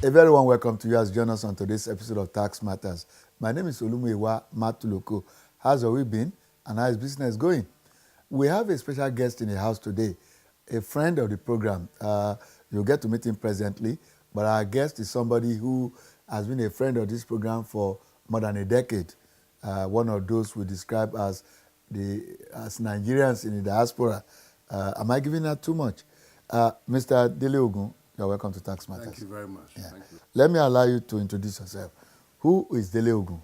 A very warm welcome to you as join us on today's episode of Tax Matters. My name is Olumuyiwa Matuloko. How's your week been and how is business going? We have a special guest in the house today, a friend of the program. You'll get to meet him presently, but our guest is somebody who has been a friend of this program for more than a decade. One of those we describe as Nigerians in the diaspora. Am I giving that too much? Mr. Dele Ogun, you're welcome to Tax Matters. Thank you very much. Yeah. Thank you. Let me allow you to introduce yourself. Who is Dele Ogun?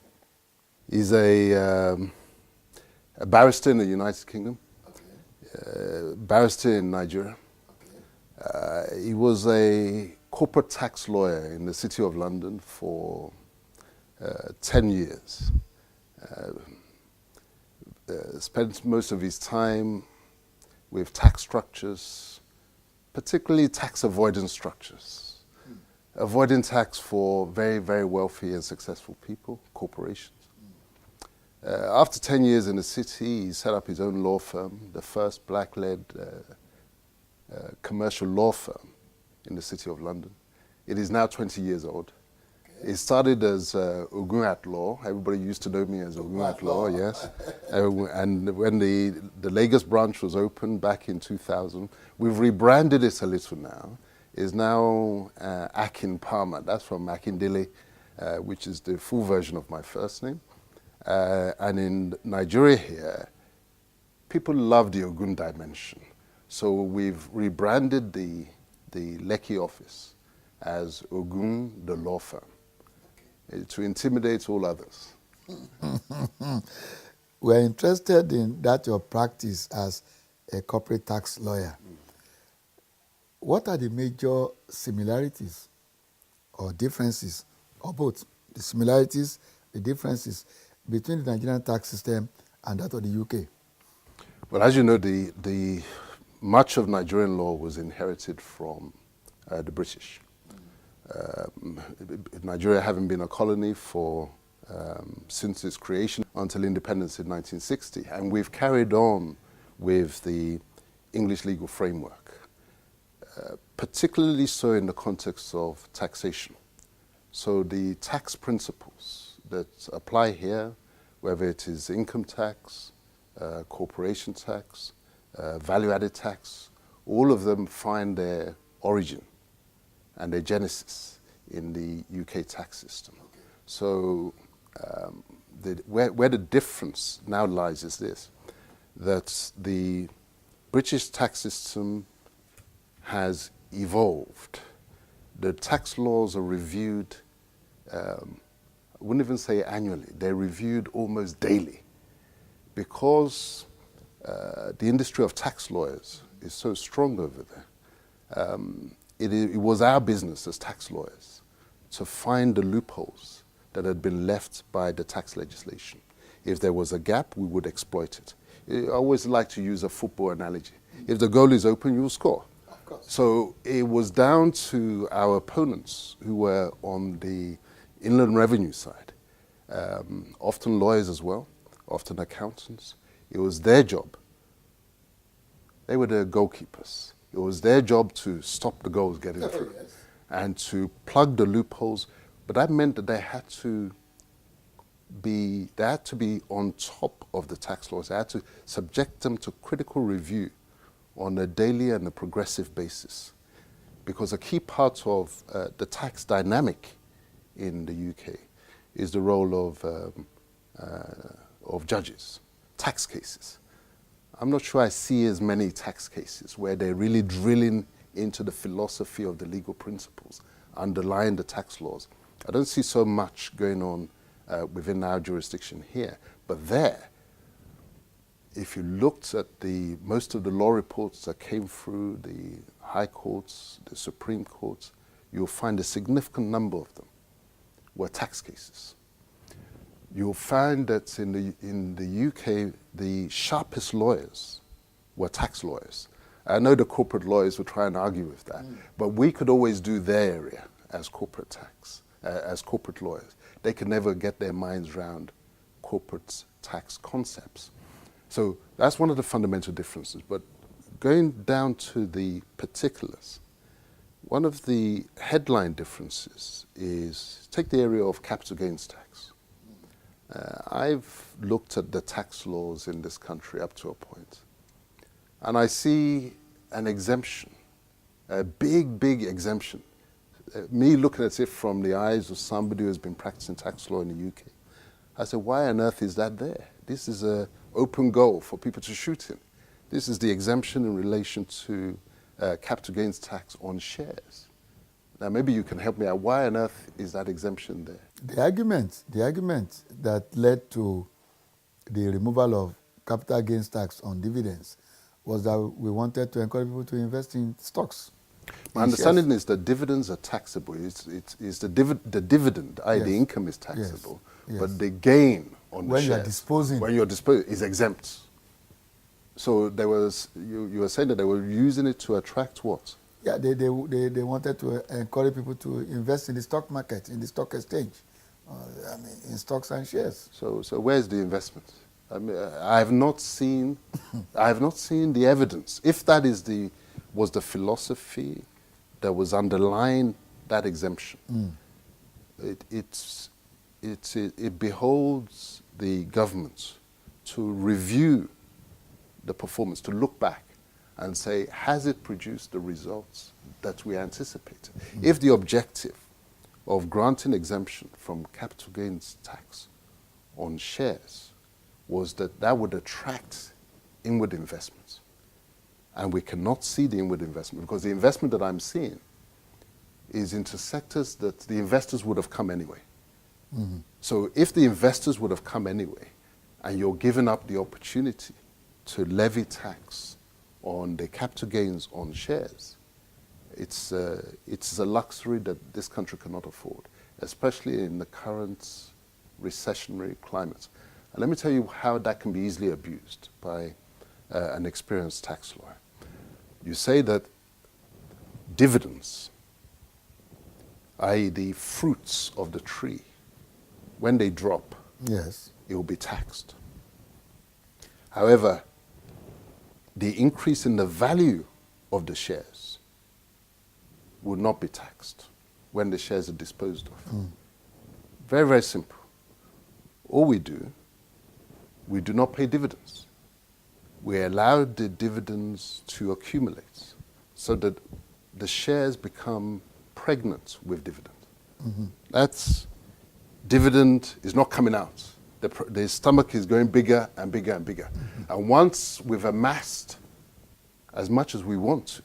He's a barrister in the United Kingdom, barrister in Nigeria. He was a corporate tax lawyer in the City of London for 10 years. Spent most of his time with tax structures, particularly tax avoidance structures. Avoiding tax for very, very wealthy and successful people, corporations. After 10 years in the city, he set up his own law firm, the first black-led commercial law firm in the City of London. It is now 20 years old. It started as AMYMAT Law. Everybody used to know me as AMYMAT Law, yes. And when the Lagos branch was opened back in 2000, we've rebranded it a little now. It's now Akin Palmer. That's from Akindele, which is the full version of my first name. And in Nigeria here, people love the Ogun dimension. So we've rebranded the Lekki office as Ogun, the law firm, to intimidate all others. We're interested in that your practice as a corporate tax lawyer. What are the major similarities or differences, or both, the similarities, the differences between the Nigerian tax system and that of the UK? Well, as you know, the much of Nigerian law was inherited from the British. Nigeria having been a colony for since its creation until independence in 1960, and we've carried on with the English legal framework, particularly so in the context of taxation. So the tax principles that apply here, whether it is income tax, corporation tax, value-added tax, all of them find their origin and their genesis in the UK tax system. Okay. So where the difference now lies is this, that the British tax system has evolved. The tax laws are reviewed, I wouldn't even say annually, they're reviewed almost daily, because the industry of tax lawyers is so strong over there. It was our business as tax lawyers to find the loopholes that had been left by the tax legislation. If there was a gap, we would exploit it. I always like to use a football analogy. If the goal is open, you will score. Of course. So it was down to our opponents who were on the Inland Revenue side, often lawyers as well, often accountants. It was their job. They were the goalkeepers. It was their job to stop the goals getting through and to plug the loopholes. But that meant that they had to be on top of the tax laws. They had to subject them to critical review on a daily and a progressive basis. Because a key part of the tax dynamic in the UK is the role of judges, tax cases. I'm not sure I see as many tax cases where they're really drilling into the philosophy of the legal principles underlying the tax laws. I don't see so much going on within our jurisdiction here. But there, if you looked at most of the law reports that came through the high courts, the Supreme Courts, you'll find a significant number of them were tax cases. You'll find that in the UK, the sharpest lawyers were tax lawyers. I know the corporate lawyers would try and argue with that, but we could always do their area as corporate tax, as corporate lawyers. They could never get their minds around corporate tax concepts. So that's one of the fundamental differences. But going down to the particulars, One of the headline differences is, take the area of capital gains tax. I've looked at the tax laws in this country up to a point, and I see an exemption, a big, big exemption. Me looking at it from the eyes of somebody who has been practicing tax law in the UK, I said, why on earth is that there? This is an open goal for people to shoot in. This is the exemption in relation to capital gains tax on shares. Now, maybe you can help me out. Why on earth is that exemption there? The argument that led to the removal of capital gains tax on dividends was that we wanted to encourage people to invest in stocks. My understanding is that dividends are taxable. It's the dividend, i.e. Yes. the income is taxable, Yes. but the gain on the When shares, you're disposing, when you're disposing, is exempt. So there was, you were saying that they were using it to attract what? yeah, they wanted to encourage people to invest in the stock market, in the stock exchange, in stocks and shares. So where's the investment? I mean, I have not seen the evidence. If that was the philosophy that was underlying that exemption, it beholds the government to review the performance, to look back and say, has it produced the results that we anticipated? If the objective of granting exemption from capital gains tax on shares was that would attract inward investments, and we cannot see the inward investment, because the investment that I'm seeing is into sectors that the investors would have come anyway. So if the investors would have come anyway, and you're giving up the opportunity to levy tax on the capital gains on shares, it's a luxury that this country cannot afford, especially in the current recessionary climate. And let me tell you how that can be easily abused by an experienced tax lawyer. You say that dividends, i.e. the fruits of the tree, when they drop, Yes. it will be taxed. However, the increase in the value of the shares would not be taxed when the shares are disposed of. Very, very simple. All we do not pay dividends. We allow the dividends to accumulate so that the shares become pregnant with dividend. That's dividend is not coming out. The stomach is going bigger and bigger and bigger. And once we've amassed as much as we want to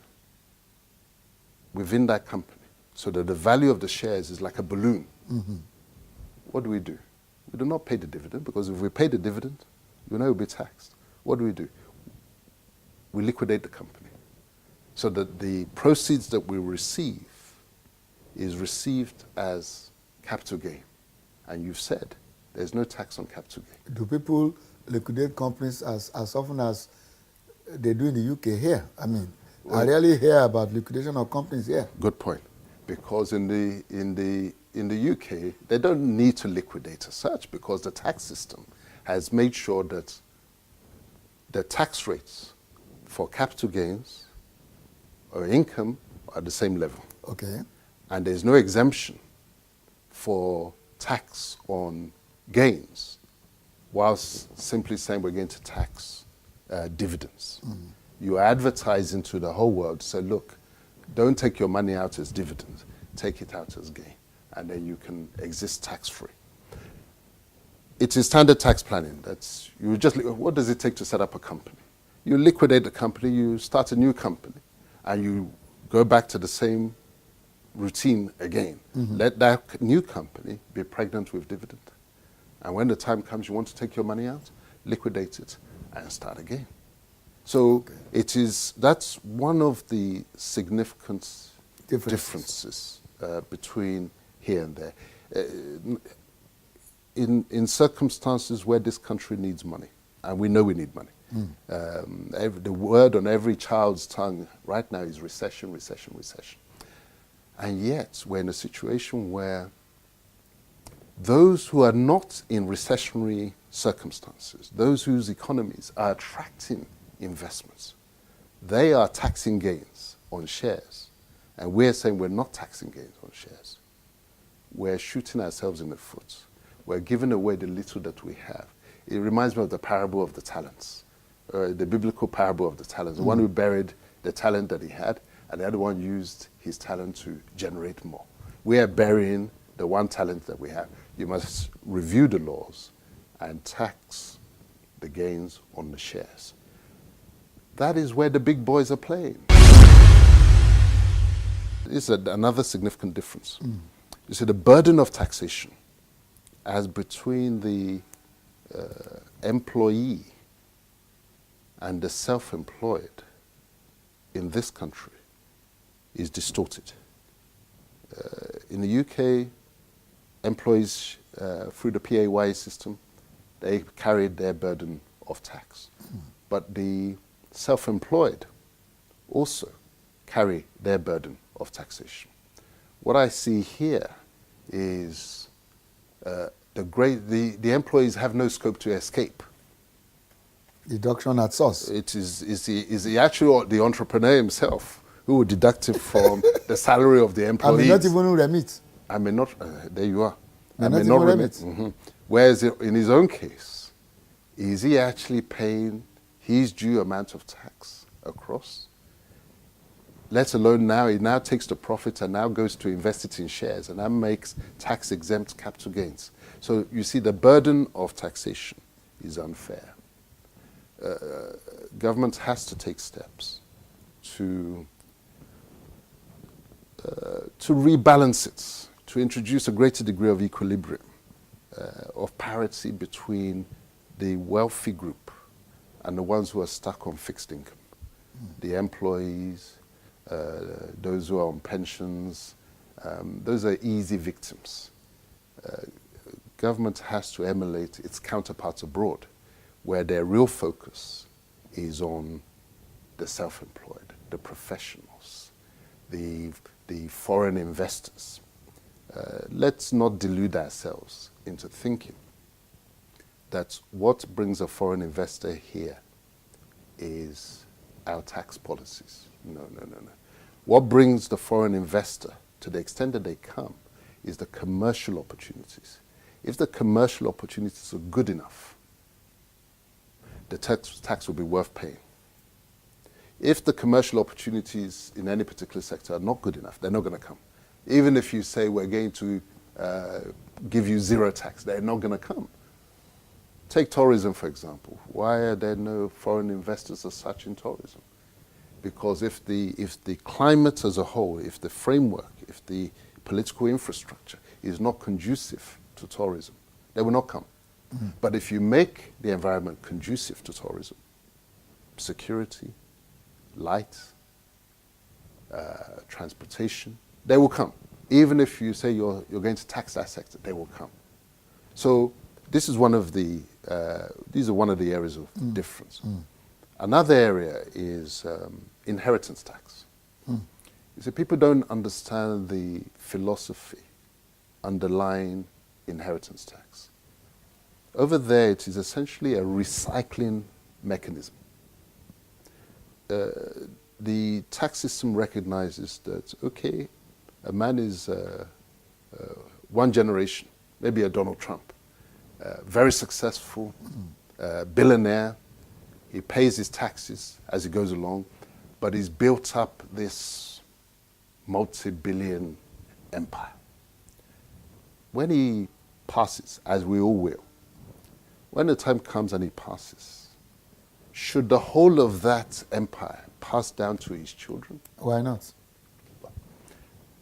within that company, so that the value of the shares is like a balloon, what do? We do not pay the dividend, because if we pay the dividend, we know it will be taxed. What do? We liquidate the company so that the proceeds that we receive is received as capital gain. And you've said there's no tax on capital gain. Do people liquidate companies as often as they do in the UK here? I mean, I rarely hear about liquidation of companies here. Good point. Because in the UK, they don't need to liquidate as such, because the tax system has made sure that the tax rates for capital gains or income are the same level. Okay. And there's no exemption for tax on gains, whilst simply saying we're going to tax dividends. You advertise into the whole world, say, look, don't take your money out as dividends, take it out as gain, and then you can exist tax-free. It is standard tax planning. What does it take to set up a company? You liquidate the company, you start a new company, and you go back to the same routine again. Let that new company be pregnant with dividend. And when the time comes you want to take your money out, liquidate it and start again. So that's one of the significant differences between here and there. In circumstances where this country needs money, and we know we need money, the word on every child's tongue right now is recession, recession, recession. And yet we're in a situation where those who are not in recessionary circumstances, those whose economies are attracting investments, they are taxing gains on shares And we're saying we're not taxing gains on shares. We're shooting ourselves in the foot. We're giving away the little that we have. It reminds me of the parable of the talents, the biblical parable of the talents. The one who buried the talent that he had, and the other one used his talent to generate more. We are burying the one talent that we have. You must review the laws and tax the gains on the shares. That is where the big boys are playing. This is another significant difference. You see, the burden of taxation as between the employee and the self-employed in this country is distorted. In the UK, employees through the PAYE system, they carried their burden of tax. But the self-employed also carry their burden of taxation. What I see here is the employees have no scope to escape. Deduction at source. It is the entrepreneur himself who will deduct it from the salary of the employees. I may not even remit. I may not, there you are. I may not remit. Mm-hmm. Whereas in his own case, is he actually paying his due amount of tax across? Let alone now, he now takes the profit and now goes to invest it in shares and now makes tax-exempt capital gains. So you see, the burden of taxation is unfair. Government has to take steps to rebalance it, to introduce a greater degree of equilibrium, of parity between the wealthy group and the ones who are stuck on fixed income. The employees, those who are on pensions, those are easy victims. Government has to emulate its counterparts abroad, where their real focus is on the self-employed, the professionals, the foreign investors. Let's not delude ourselves into thinking that what brings a foreign investor here is our tax policies. No. What brings the foreign investor, to the extent that they come, is the commercial opportunities. If the commercial opportunities are good enough, the tax will be worth paying. If the commercial opportunities in any particular sector are not good enough, they're not going to come. Even if you say we're going to give you zero tax, they're not going to come. Take tourism, for example. Why are there no foreign investors as such in tourism? Because if the climate as a whole, if the framework, if the political infrastructure is not conducive to tourism, they will not come. But if you make the environment conducive to tourism, security, light, transportation, they will come. Even if you say you're going to tax that sector, they will come. So this is one of the these are one of the areas of difference. Another area is inheritance tax. You see, people don't understand the philosophy underlying inheritance tax. Over there, it is essentially a recycling mechanism. The tax system recognizes that, okay, a man is one generation, maybe a Donald Trump, very successful, billionaire. He pays his taxes as he goes along, but he's built up this multi-billion empire. When he passes, as we all will, when the time comes and he passes, should the whole of that empire pass down to his children? Why not?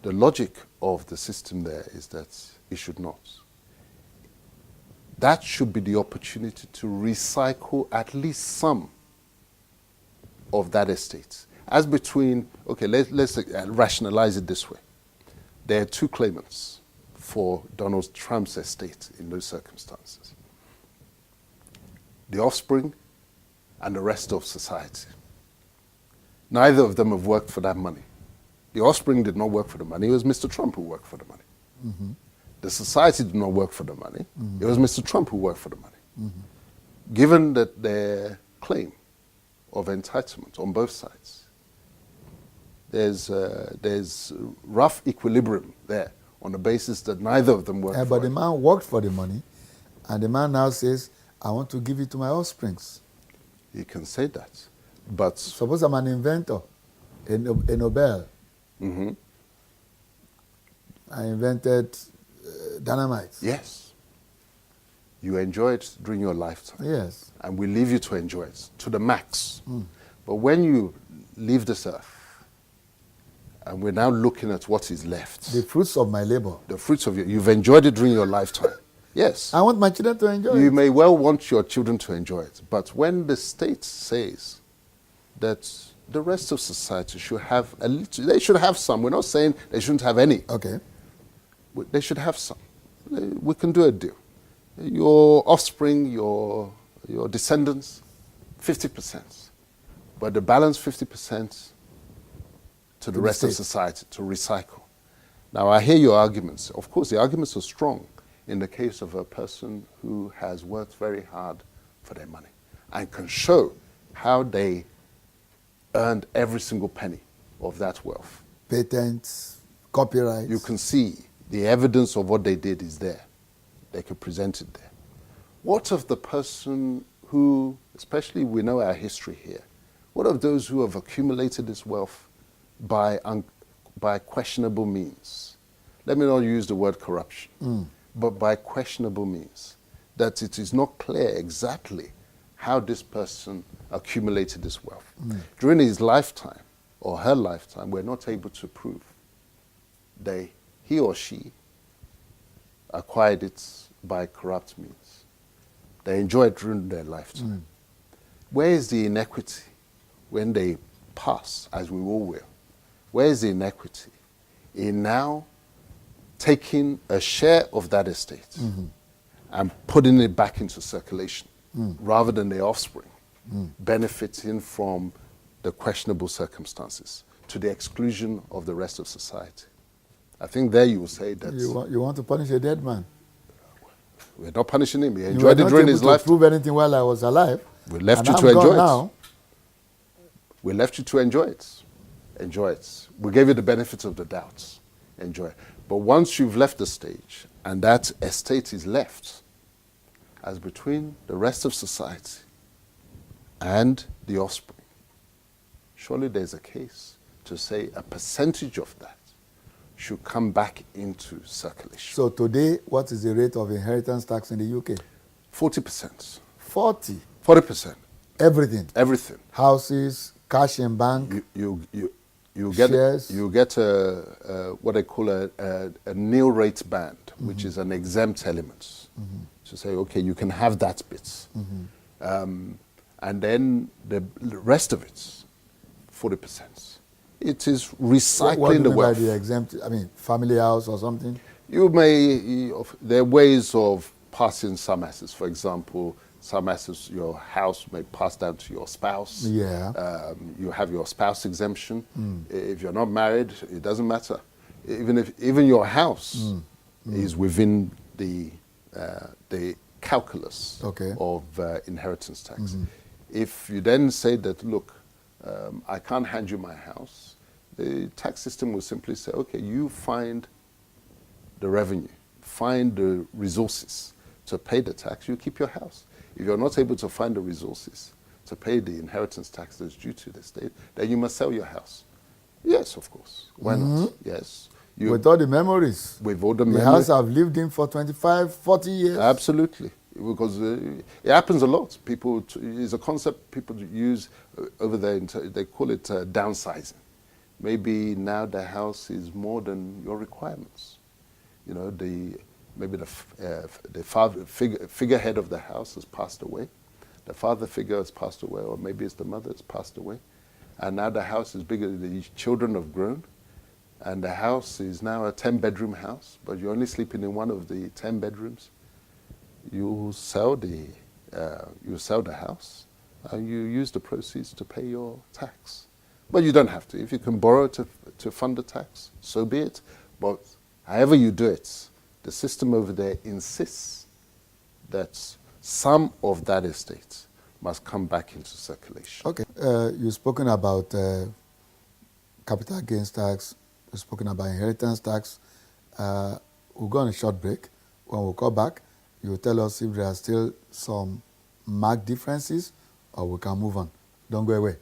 The logic of the system there is that it should not. That should be the opportunity to recycle at least some of that estate. As between, okay, let's rationalize it this way. There are two claimants for Donald Trump's estate in those circumstances: the offspring and the rest of society. Neither of them have worked for that money. The offspring did not work for the money. It was Mr. Trump who worked for the money. The society did not work for the money. It was Mr. Trump who worked for the money. Given that their claim of entitlement on both sides there's rough equilibrium there on the basis that neither of them work for But the it. man worked for the money, and the man now says, I want to give it to my offsprings. You can say that, but Suppose I'm an inventor, a Nobel. mm-hmm. I invented dynamite. Yes, you enjoy it during your lifetime. Yes. And we leave you to enjoy it to the max. But when you leave this earth, and we're now looking at what is left, The fruits of my labor. the fruits of you've enjoyed it during your lifetime. Yes. I want my children to enjoy You it. may well want your children to enjoy it, but when the state says that the rest of society should have a little, they should have some. We're not saying they shouldn't have any. Okay. They should have some. We can do a deal. Your offspring, your descendants, 50%. But the balance 50% to the rest of society, to recycle. Now, I hear your arguments. Of course, the arguments are strong in the case of a person who has worked very hard for their money and can show how they earned every single penny of that wealth. Patents, copyrights. You can see the evidence of what they did is there. They could present it there. What of the person who, especially we know our history here, what of those who have accumulated this wealth by questionable means? Let me not use the word corruption, but by questionable means, that it is not clear exactly how this person accumulated this wealth. During his lifetime or her lifetime, we're not able to prove he or she acquired it by corrupt means. They enjoy it during their lifetime. Where is the inequity when they pass, as we all will? Where is the inequity in now taking a share of that estate and putting it back into circulation rather than their offspring benefiting from the questionable circumstances to the exclusion of the rest of society? I think there you will say that You want to punish a dead man. we're not punishing him. He You were enjoyed it not during able his to life. prove anything while I was alive. We left and you to I'm gone enjoy it. now. We left you to enjoy it. Enjoy it. We gave you the benefit of the doubt. Enjoy it. But once you've left the stage and that estate is left as between the rest of society and the offspring, surely there's a case to say a percentage of that should come back into circulation. So today, what is the rate of inheritance tax in the UK? 40%. 40. 40%. Everything. Everything. Houses, cash in bank. You get shares. you get what they call a nil rate band, which is an exempt element. To say, okay, you can have that bit, and then the rest of it, 40%. It is recycling What do you the mean wealth. by the exempt? I mean, family house or something? There are ways of passing some assets. For example, some assets, your house may pass down to your spouse. Yeah. You have your spouse exemption. If you're not married, it doesn't matter. Even your house is within the calculus of inheritance tax. If you then say that, look, I can't hand you my house, the tax system will simply say, okay, you find the revenue, find the resources to pay the tax, you keep your house. If you're not able to find the resources to pay the inheritance tax that's due to the state, then you must sell your house. Yes, of course. Why not? Yes. With all the memories. With all the memories. The house I've lived in for 25, 40 years. Absolutely. Because it happens a lot. It's a concept people use over there. They call it downsizing. Maybe now the house is more than your requirements. You know, maybe the father figurehead of the house has passed away. The father figure has passed away, or maybe it's the mother has passed away. And now the house is bigger. The children have grown. And the house is now a 10-bedroom house, but you're only sleeping in one of the 10 bedrooms. You sell the house, and you use the proceeds to pay your tax. But you don't have to. If you can borrow to fund the tax, so be it. But however you do it, the system over there insists that some of that estate must come back into circulation. Okay. You've spoken about capital gains tax. We've spoken about inheritance tax. We'll go on a short break. When we come back, you will tell us if there are still some marked differences or we can move on. Don't go away.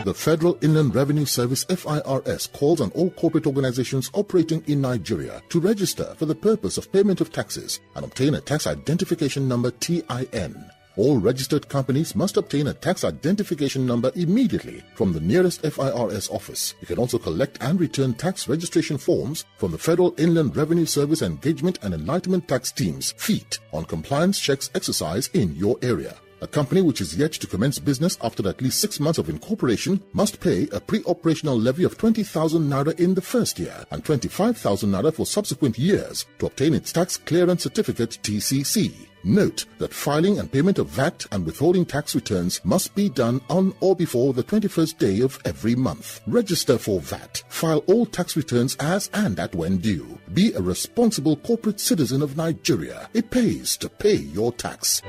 The Federal Inland Revenue Service FIRS calls on all corporate organizations operating in Nigeria to register for the purpose of payment of taxes and obtain a tax identification number TIN. All registered companies must obtain a tax identification number immediately from the nearest FIRS office. You can also collect and return tax registration forms from the Federal Inland Revenue Service Engagement and Enlightenment Tax Teams (FEAT) on compliance checks exercise in your area. A company which is yet to commence business after at least 6 months of incorporation must pay a pre-operational levy of 20,000 naira in the first year and 25,000 naira for subsequent years to obtain its tax clearance certificate (TCC). Note that filing and payment of VAT and withholding tax returns must be done on or before the 21st day of every month. Register for VAT. File all tax returns as and at when due. Be a responsible corporate citizen of Nigeria. It pays to pay your tax.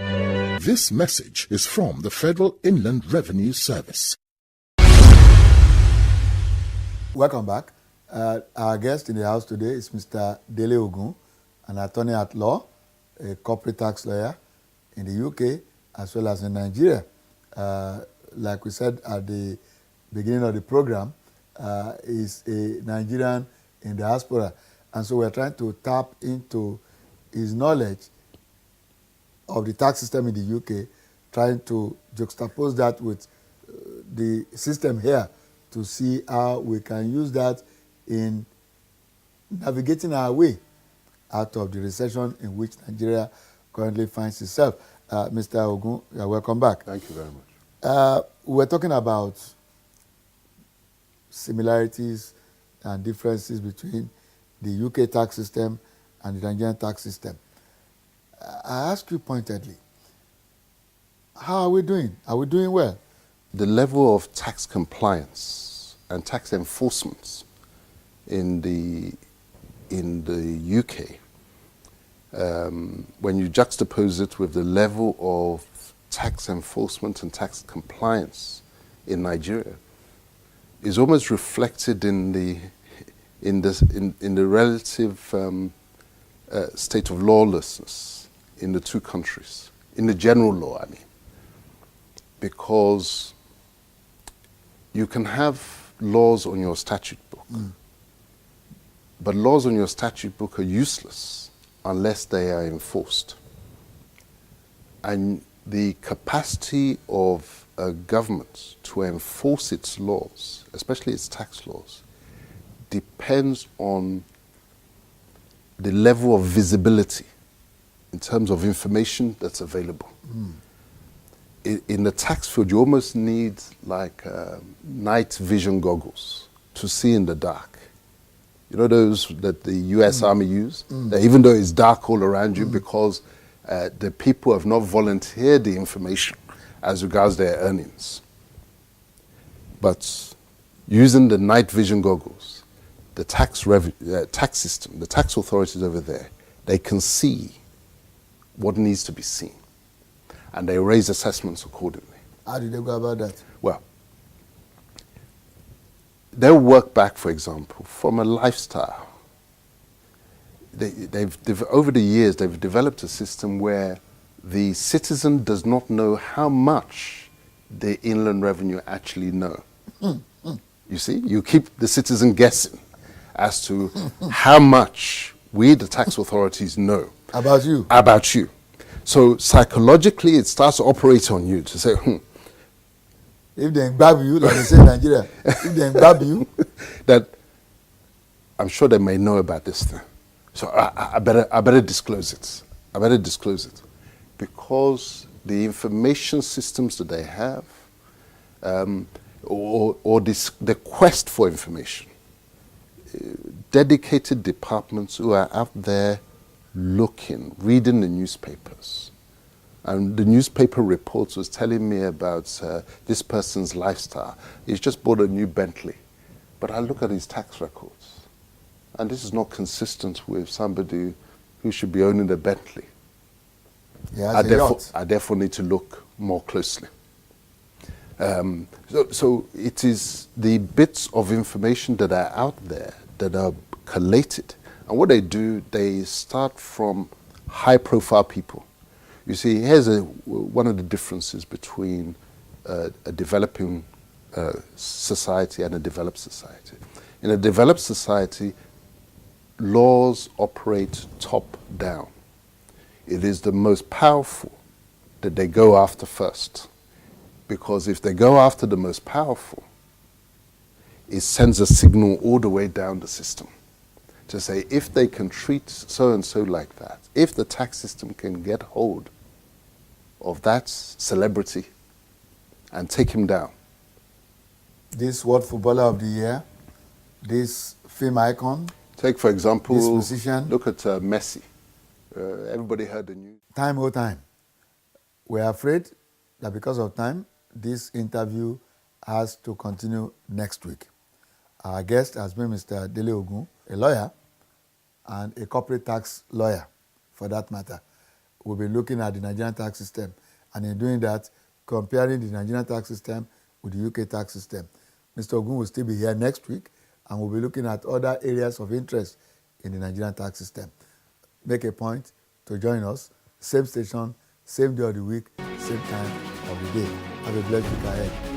This message is from the Federal Inland Revenue Service. Welcome back. Our guest in the house today is Mr. Dele Ogun, an attorney at law, a corporate tax lawyer in the UK as well as in Nigeria. Like we said at the beginning of the program, is a Nigerian in diaspora. And so we're trying to tap into his knowledge of the tax system in the UK, trying to juxtapose that with the system here to see how we can use that in navigating our way out of the recession in which Nigeria currently finds itself. Mr. Ogun, you're welcome back. Thank you very much. We're talking about similarities and differences between the UK tax system and the Nigerian tax system. I ask you pointedly, how are we doing? Are we doing well? The level of tax compliance and tax enforcement in the UK, when you juxtapose it with the level of tax enforcement and tax compliance in Nigeria, is almost reflected in the relative state of lawlessness in the two countries, in the general law, I mean. Because you can have laws on your statute book, but laws on your statute book are useless unless they are enforced. And the capacity of a government to enforce its laws, especially its tax laws, depends on the level of visibility in terms of information that's available. In the tax field, you almost need like night vision goggles to see in the dark. You know those that the US Army use? That even though it's dark all around you because the people have not volunteered the information as regards their earnings. But using the night vision goggles, the tax system, the tax authorities over there, they can see what needs to be seen. And they raise assessments accordingly. How do they go about that? Well, they'll work back, for example, from a lifestyle. Over the years, they've developed a system where the citizen does not know how much the Inland Revenue actually know. You see, you keep the citizen guessing as to how much we, the tax authorities, know. About you? About you. So psychologically, it starts to operate on you to say, If they grab you, like they say in Nigeria, if they grab you, that I'm sure they may know about this thing. So I better disclose it. I better disclose it. Because the information systems that they have, the quest for information, dedicated departments who are out there looking, reading the newspapers. And the newspaper reports was telling me about this person's lifestyle. He's just bought a new Bentley. But I look at his tax records. And this is not consistent with somebody who should be owning a Bentley. yeah, I therefore need to look more closely. So it is the bits of information that are out there that are collated. And what they do, they start from high-profile people. You see, here's one of the differences between a developing society and a developed society. In a developed society, laws operate top-down. It is the most powerful that they go after first. Because if they go after the most powerful, it sends a signal all the way down the system to say, if they can treat so-and-so like that, if the tax system can get hold of that celebrity and take him down. This World Footballer of the Year, this film icon. Take, for example, this musician. Look at Messi. Everybody heard the news. Time or time. We're afraid that because of time, this interview has to continue next week. Our guest has been Mr. Dele Ogun, a lawyer and a corporate tax lawyer, for that matter. We'll be looking at the Nigerian tax system, and in doing that, comparing the Nigerian tax system with the UK tax system. Mr. Ogun will still be here next week, and we'll be looking at other areas of interest in the Nigerian tax system. Make a point to join us, same station, same day of the week, same time of the day. Have a blessed week ahead.